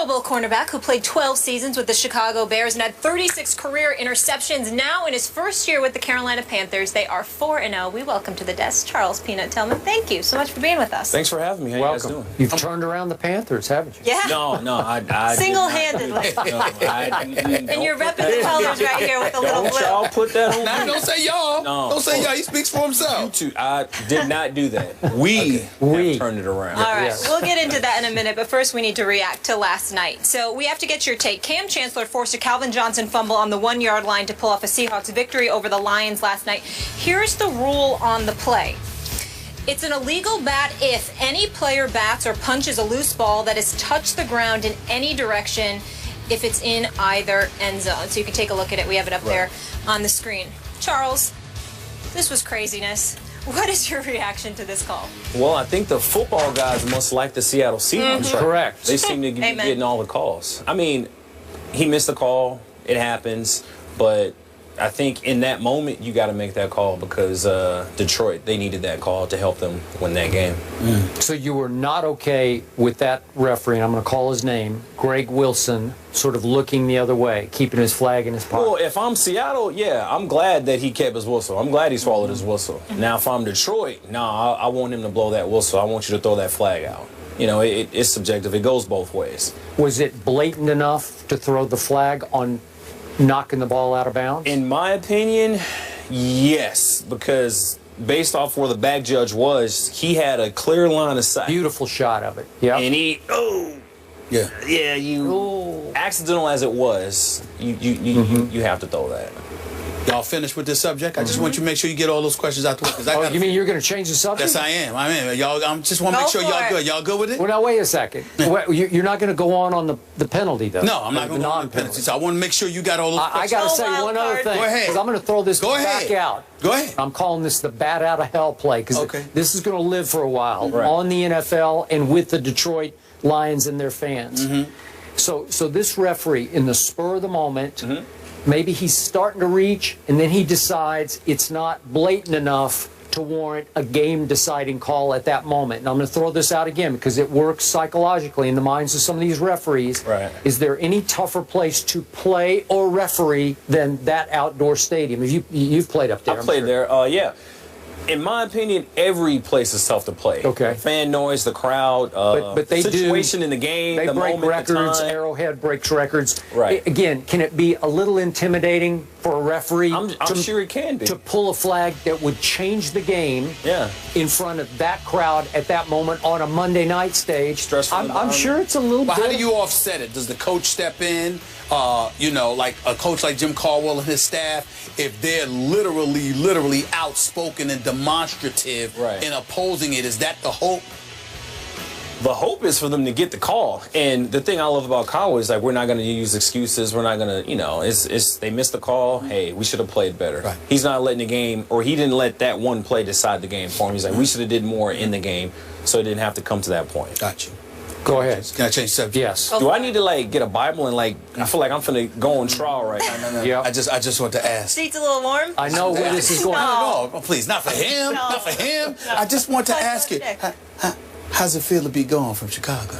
Bowl cornerback who played 12 seasons with the Chicago Bears and had 36 career interceptions. Now in his first year with the Carolina Panthers, they are 4-0. We welcome to the desk Charles Peanut Tillman. Thank you so much for being with us. Thanks for having me. How you guys doing? You've turned around the Panthers, haven't you? Yeah. No, I single-handedly. And you're repping the colors right here with the little blue. Y'all put that on Now, me. don't say y'all. No. Don't say y'all. He speaks for himself. I did not do that. We have turned it around. All right, Yes. we'll get into that in a minute, but first we need to react to last night. So we have to get your take. Cam Chancellor forced a Calvin Johnson fumble on the 1-yard line to pull off a Seahawks victory over the Lions last night. Here's the rule on the play. It's an illegal bat if any player bats or punches a loose ball that has touched the ground in any direction if it's in either end zone. So you can take a look at it. We have it up there on the screen. Charles, this was craziness. What is your reaction to this call? Well, I think the football guys must like the Seattle Seahawks. Correct. They seem to be getting all the calls. I mean, he missed the call. It happens. But I think in that moment, you got to make that call because Detroit, they needed that call to help them win that game. So you were not okay with that referee, and I'm going to call his name, Greg Wilson, sort of looking the other way, keeping his flag in his pocket. Well, if I'm Seattle, yeah, I'm glad that he kept his whistle. I'm glad he swallowed his whistle. Now, if I'm Detroit, I want him to blow that whistle. I want you to throw that flag out. You know, it's subjective. It goes both ways. Was it blatant enough to throw the flag on knocking the ball out of bounds? In my opinion, yes, because based off where the back judge was, he had a clear line of sight. Beautiful shot of it. Yeah. And accidental as it was, you have to throw that. Y'all finished with this subject? I just want you to make sure you get all those questions out the way. Oh, you mean you're going to change the subject? Yes, I am. Y'all, I just want to make sure y'all good. Y'all good with it? Well, now, wait a second. You're not going to go on the penalty, though? No, I'm not going to go on the penalty. So I want to make sure you got all those questions. I got to say one other thing. Go ahead. Because I'm going to throw this back out. Go ahead. I'm calling this the bat out of hell play because this is going to live for a while on the NFL and with the Detroit Lions and their fans. So this referee, in the spur of the moment, maybe he's starting to reach, and then he decides it's not blatant enough to warrant a game-deciding call at that moment. And I'm going to throw this out again because it works psychologically in the minds of some of these referees. Right. Is there any tougher place to play or referee than that outdoor stadium? You've played up there. I played there, yeah. In my opinion, every place is tough to play. Okay. Fan noise, the crowd, but they situation in the game, they the break moment, records. the time. Arrowhead breaks records. Right. Again, can it be a little intimidating for a referee? I'm sure it can be. To pull a flag that would change the game in front of that crowd at that moment on a Monday night stage. I'm sure it's a little bit. How do you offset it? Does the coach step in? You know, like a coach like Jim Caldwell and his staff, if they're literally outspoken and demonstrative in opposing it, is that the hope? The hope is for them to get the call. And the thing I love about Caldwell is like we're not going to use excuses. We're not going to, you know, it's they missed the call. Hey, we should have played better. Right. He's not letting the game, or he didn't let that one play decide the game for him. He's like, we should have did more in the game so it didn't have to come to that point. Got you. Go ahead. Can I change subject? Yes. Do I need to like get a Bible and like I feel like I'm finna go on trial right now? No. Yeah. I just want to ask. Seat's a little warm. I know where this is going. No, please, not for him. Not for him. I just want to ask you. How's it feel to be gone from Chicago?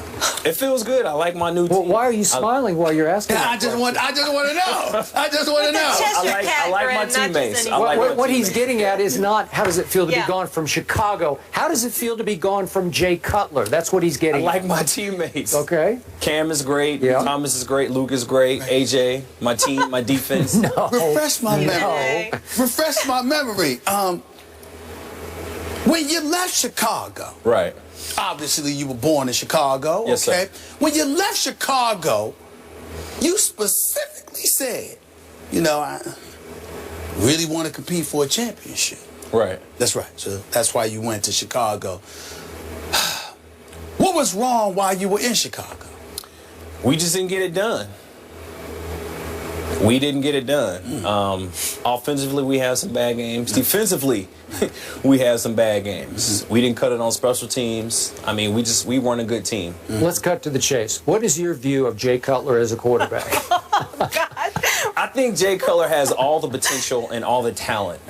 It feels good. I like my new team. Well, why are you smiling while you're asking? I just want to know. I just want to know. I like my teammates. What he's getting at is not how does it feel to be gone from Chicago. How does it feel to be gone from Jay Cutler? That's what he's getting. I like my teammates. Okay. Cam is great. Thomas is great. Luke is great. AJ, my team, my defense. Refresh my memory. Refresh my memory. When you left Chicago. Right. Obviously, you were born in Chicago, yes, okay? Sir. When you left Chicago, you specifically said, you know, I really want to compete for a championship. Right. That's right. So that's why you went to Chicago. What was wrong while you were in Chicago? We just didn't get it done. We didn't get it done. Offensively, we had some bad games. Defensively, we had some bad games. We didn't cut it on special teams. I mean, we weren't a good team. Let's cut to the chase. What is your view of Jay Cutler as a quarterback? Oh, God. I think Jay Cutler has all the potential and all the talent.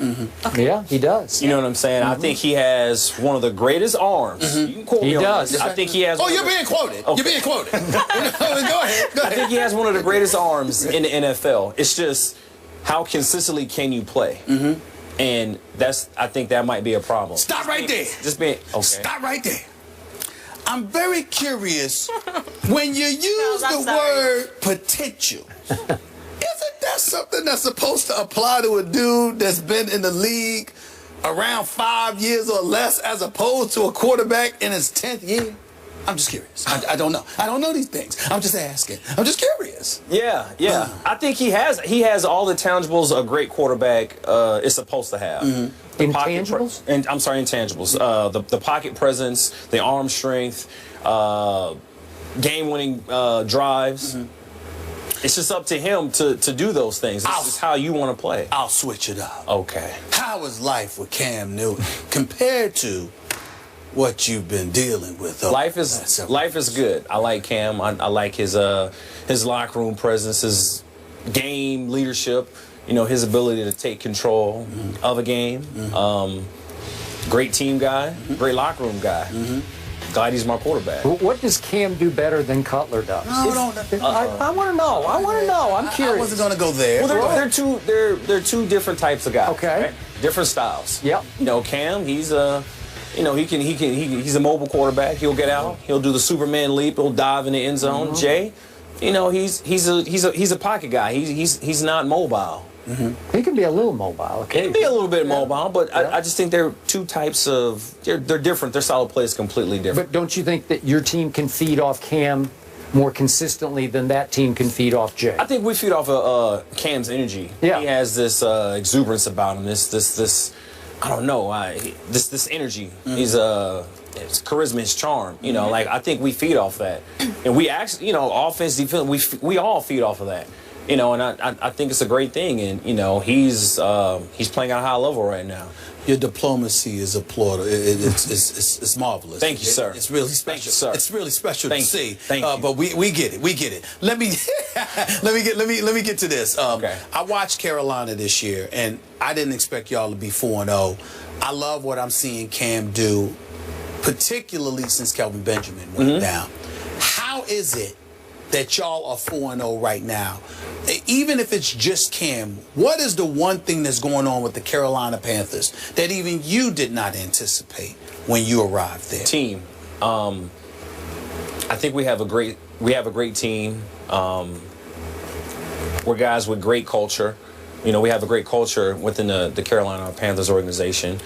Okay. Yeah, he does. You know what I'm saying? I think he has one of the greatest arms. You can quote me on does. this. I think he has. Oh, you're being quoted. Okay. You're being quoted. Go ahead. I think he has one of the greatest arms in the NFL. It's just how consistently can you play? And I think that might be a problem. Stop right there. Just being okay. Stop right there. I'm very curious when you use the word potential. Isn't that something that's supposed to apply to a dude that's been in the league around 5 years or less, as opposed to a quarterback in his 10th year? I'm just curious. I don't know. I don't know these things. I'm just asking. I'm just curious. Yeah. I think he has all the tangibles a great quarterback is supposed to have. Intangibles? I'm sorry, intangibles. The pocket presence, the arm strength, game-winning drives. It's just up to him to do those things. This is how you want to play. I'll switch it up. Okay. How is life with Cam Newton compared to what you've been dealing with? Life is good. I like Cam. I like his locker room presence, his game leadership. You know, his ability to take control of a game. Great team guy. Great locker room guy. Glad he's my quarterback. What does Cam do better than Cutler does? I want to know. I'm curious. I wasn't going to go there. Well, they're two different types of guys. Okay. Right? Different styles. Yep. You know, Cam, he's a mobile quarterback. He'll get out. He'll do the Superman leap. He'll dive in the end zone. Jay, you know, he's a pocket guy. He's not mobile. He can be a little mobile. He can be a little bit mobile, but I just think they're two types of. They're different. Their style of play is completely different. But don't you think that your team can feed off Cam more consistently than that team can feed off Jay? I think we feed off of Cam's energy. Yeah. He has this exuberance about him. This I don't know. This energy. He's his charisma, his charm. You know, like I think we feed off that, and we actually, you know, offense, defense, we all feed off of that. You know, and I think it's a great thing, and you know, he's playing at a high level right now. Your diplomacy is applauded. It's marvelous. Thank you, sir. It's really special. Thank you, sir. It's really special to see. Thank you. But we get it. We get it. Let me get to this. Okay. I watched Carolina this year, and I didn't expect y'all to be 4-0. I love what I'm seeing Cam do, particularly since Kelvin Benjamin went down. How is it that y'all are 4-0 right now? Even if it's just Cam, what is the one thing that's going on with the Carolina Panthers that even you did not anticipate when you arrived there? Team. I think we have a great team. We're guys with great culture. You know, we have a great culture within the Carolina Panthers organization,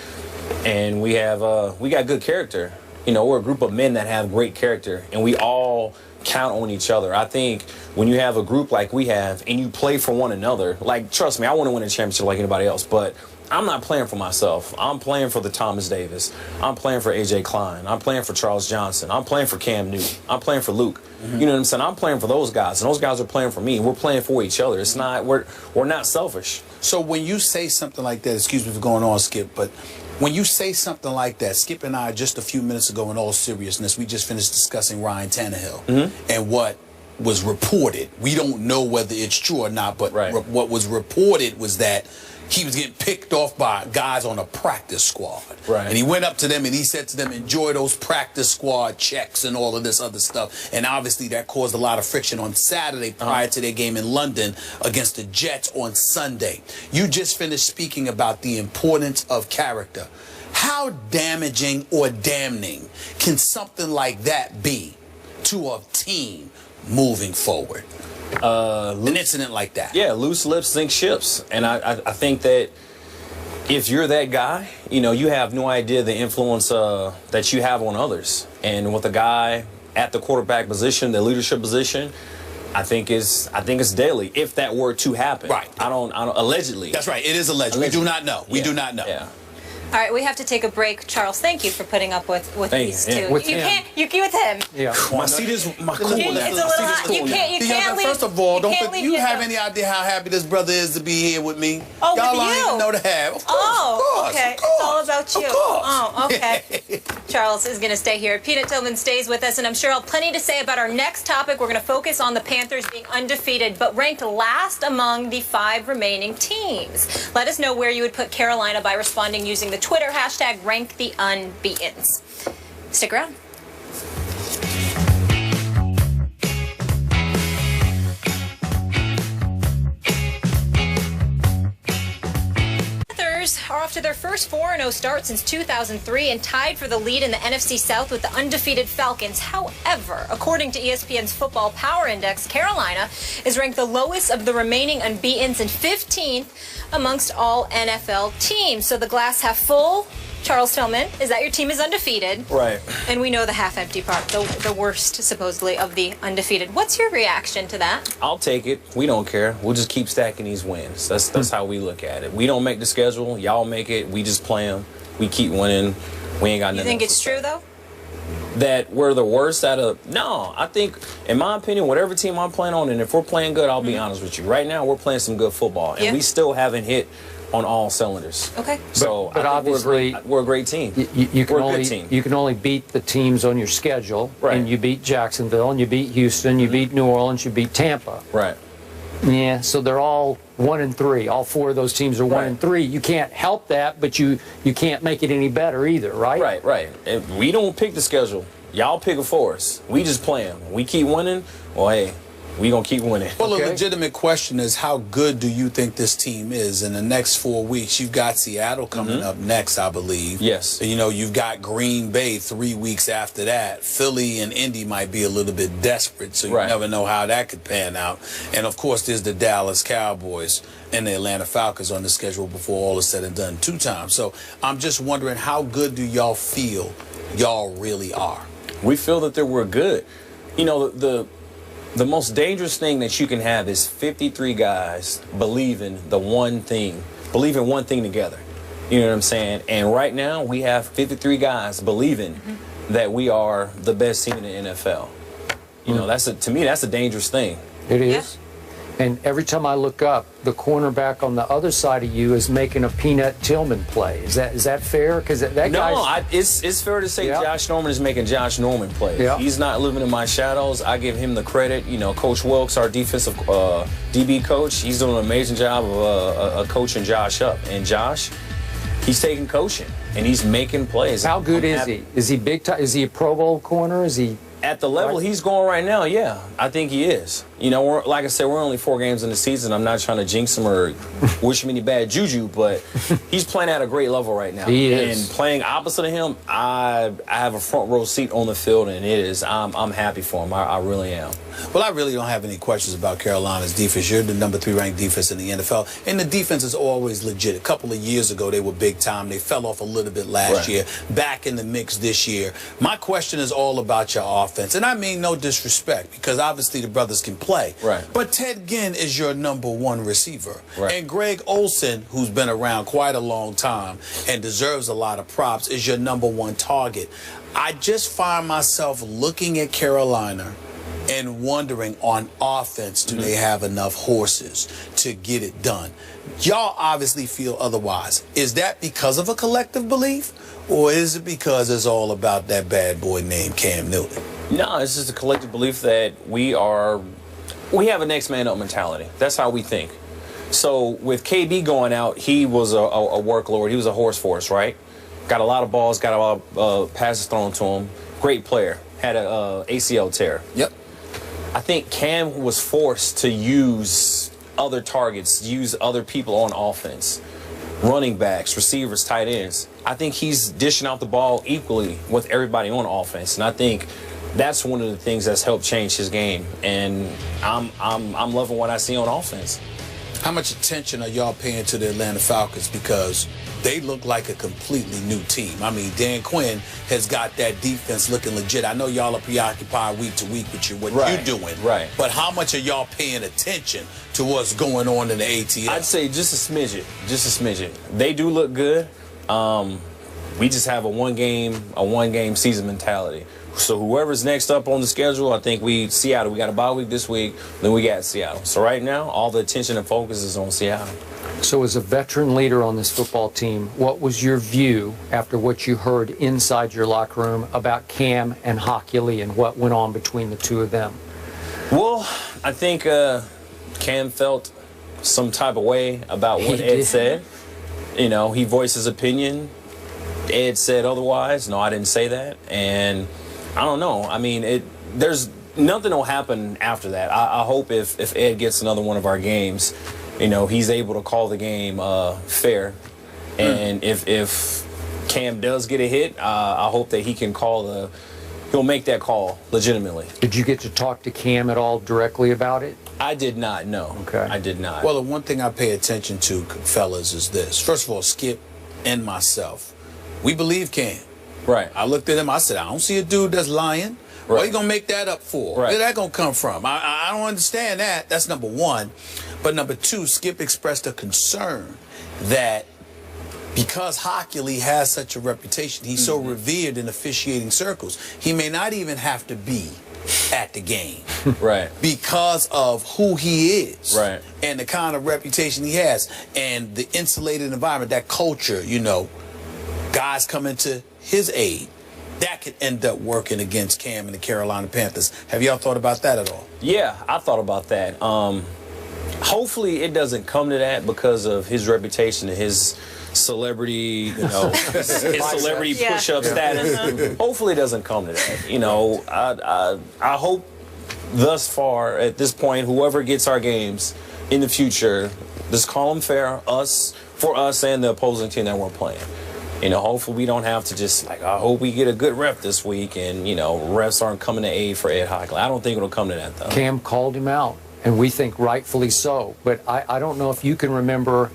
and we got good character. You know, we're a group of men that have great character, and we all count on each other. I think when you have a group like we have and you play for one another, like, trust me, I want to win a championship like anybody else, but I'm not playing for myself. I'm playing for the Thomas Davis. I'm playing for A.J. Klein. I'm playing for Charles Johnson. I'm playing for Cam Newton. I'm playing for Luke. You know what I'm saying? I'm playing for those guys, and those guys are playing for me. We're playing for each other. It's not, we're not selfish. So when you say something like that, excuse me for going on, Skip, but when you say something like that, Skip and I, just a few minutes ago, in all seriousness, we just finished discussing Ryan Tannehill and what was reported. We don't know whether it's true or not, but what was reported was that he was getting picked off by guys on a practice squad. And he went up to them and he said to them, enjoy those practice squad checks and all of this other stuff. And obviously that caused a lot of friction on Saturday prior to their game in London against the Jets on Sunday. You just finished speaking about the importance of character. How damaging or damning can something like that be to a team moving forward? An incident like that. Yeah, loose lips sink ships. And I think that if you're that guy, you know, you have no idea the influence that you have on others. And with a guy at the quarterback position, the leadership position, I think it's daily, if that were to happen. Right. I don't allegedly. That's right. It is alleged. We do not know. We do not know. Yeah. All right, we have to take a break. Charles, thank you for putting up with these two. With you him. can't. You with him. Yeah. My seat is my cool. It's a little hot. You can't leave. First of all, you can't leave you yet, have though. any idea how happy this brother is to be here with me? Oh, y'all with don't you? even know to have. Of course, Oh, of course, okay. of course, It's all about you. Of course. Oh, okay. Charles is going to stay here. Peanut Tillman stays with us, and I'm sure I'll have plenty to say about our next topic. We're going to focus on the Panthers being undefeated, but ranked last among the 5 remaining teams. Let us know where you would put Carolina by responding using the Twitter hashtag #RankTheUnbeatens. Stick around. Are off to their first 4-0 start since 2003 and tied for the lead in the NFC South with the undefeated Falcons. However, according to ESPN's Football Power Index, Carolina is ranked the lowest of the remaining unbeatens and 15th amongst all NFL teams. So the glass half full, Charles Tillman, is that your team is undefeated. Right. And we know the half-empty part, the worst, supposedly, of the undefeated. What's your reaction to that? I'll take it. We don't care. We'll just keep stacking these wins. That's how we look at it. We don't make the schedule. Y'all make it. We just play them. We keep winning. We ain't got nothing. You think it's true, though? That we're the worst out of... No, I think, in my opinion, whatever team I'm playing on, and if we're playing good, I'll be honest with you. Right now, we're playing some good football, and we still haven't hit on all cylinders. Okay. So but I think obviously we're a great team. You can we're a only good team. you can only beat the teams on your schedule, Right. and you beat Jacksonville, and you beat Houston, you beat New Orleans, you beat Tampa. Right. Yeah, so they're all 1-3. All 4 of those teams are 1-3. You can't help that, but you can't make it any better either, right? Right. And we don't pick the schedule. Y'all pick it for us. We just play them. We keep winning. Well, hey, we gonna keep winning. Well, a legitimate question is, how good do you think this team is in the next 4 weeks? You've got Seattle coming up next, I believe. Yes. You know, you've got Green Bay 3 weeks after that. Philly and Indy might be a little bit desperate, so you never know how that could pan out. And, of course, there's the Dallas Cowboys and the Atlanta Falcons on the schedule before all is said and done 2 times. So I'm just wondering, how good do y'all feel y'all really are? We feel that we're good. You know, the most dangerous thing that you can have is 53 guys believing one thing together. You know what I'm saying? And right now we have 53 guys believing that we are the best team in the NFL. You know, to me that's a dangerous thing. It is. And every time I look up, the cornerback on the other side of you is making a Peanut Tillman play. Is that fair? Because that guy's... it's fair to say Josh Norman is making Josh Norman plays. Yeah. He's not living in my shadows. I give him the credit. You know, Coach Wilkes, our defensive DB coach, he's doing an amazing job of coaching Josh up. And Josh, he's taking coaching and he's making plays. How good is he? Is he big time? Is he a Pro Bowl corner? Is he... At the level he's going right now, yeah, I think he is. You know, like I said, we're only 4 games in the season. I'm not trying to jinx him or wish him any bad juju, but he's playing at a great level right now. He is. And playing opposite of him, I have a front row seat on the field, and I'm happy for him. I really am. Well, I really don't have any questions about Carolina's defense. You're the number 3 ranked defense in the NFL, and the defense is always legit. A couple of years ago, they were big time. They fell off a little bit last year. Back in the mix this year. My question is all about your offense, and I mean no disrespect, because obviously the brothers can play. Right. But Ted Ginn is your number 1 receiver, right. And Greg Olsen, who's been around quite a long time and deserves a lot of props, is your number 1 target. I just find myself looking at Carolina and wondering, on offense, do they have enough horses to get it done? Y'all obviously feel otherwise. Is that because of a collective belief, or is it because it's all about that bad boy named Cam Newton? No, it's just a collective belief that we have a next man up mentality. That's how we think. So with KB going out, he was a workload. He was a horse for us, right? Got a lot of balls, got a lot of passes thrown to him. Great player. Had a ACL tear. Yep. I think Cam was forced to use other targets, use other people on offense. Running backs, receivers, tight ends. I think he's dishing out the ball equally with everybody on offense. And I think that's one of the things that's helped change his game. And I'm loving what I see on offense. How much attention are y'all paying to the Atlanta Falcons? Because they look like a completely new team. I mean, Dan Quinn has got that defense looking legit. I know y'all are preoccupied week to week with what you're doing. Right. But how much are y'all paying attention to what's going on in the ATL? I'd say just a smidget. Just a smidget. They do look good. we just have a one game season mentality. So whoever's next up on the schedule, I think Seattle. We got a bye week this week, then we got Seattle. So right now, all the attention and focus is on Seattle. So as a veteran leader on this football team, what was your view after what you heard inside your locker room about Cam and Hockley and what went on between the two of them? Well, I think Cam felt some type of way about what Ed said. You know, he voiced his opinion. Ed said otherwise. No, I didn't say that. And I don't know. I mean, there's nothing will happen after that. I hope if Ed gets another one of our games, you know, he's able to call the game fair. And if Cam does get a hit, I hope that he can he'll make that call legitimately. Did you get to talk to Cam at all directly about it? I did not, no. Okay. I did not. Well, the one thing I pay attention to, fellas, is this. First of all, Skip and myself, we believe Cam. Right. I looked at him, I said, I don't see a dude that's lying. Right. What are you going to make that up for? Right. Where's that going to come from? I don't understand that. That's number one. But number two, Skip expressed a concern that because Hockley has such a reputation, he's so revered in officiating circles, he may not even have to be at the game. Right. Because of who he is. Right. And the kind of reputation he has. And the insulated environment, that culture, you know, guys coming to his aid. That could end up working against Cam and the Carolina Panthers. Have y'all thought about that at all? Yeah, I thought about that. Hopefully it doesn't come to that because of his reputation and his celebrity, you know, his celebrity push-up status. Hopefully it doesn't come to that. You know, I hope thus far at this point, whoever gets our games in the future, just call them fair, for us and the opposing team that we're playing. You know, hopefully we don't have to just, like, I hope we get a good rep this week and, you know, refs aren't coming to aid for Ed Hockley. I don't think it'll come to that, though. Cam called him out, and we think rightfully so. But I don't know if you can remember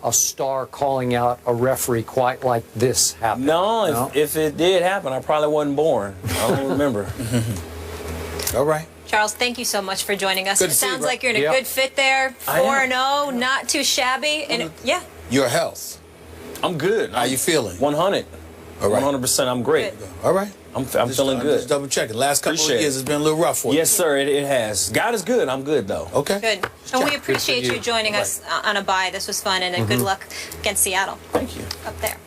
a star calling out a referee quite like this happened. No, if it did happen, I probably wasn't born. I don't remember. All right. Charles, thank you so much for joining us. Good It to see you, sounds bro. like you're in a good fit there. 4-0, not too shabby. And yeah. Your health. I'm good. How you feeling? 100. All right. 100%. I'm great. Good. All right. I'm feeling good. Just double checking. Last couple Appreciate of years it. has been a little rough for you. Yes, sir. It has. God is good. I'm good, though. Okay. Good. And we appreciate you joining us on a bye. This was fun, and good luck against Seattle. Thank you. Up there.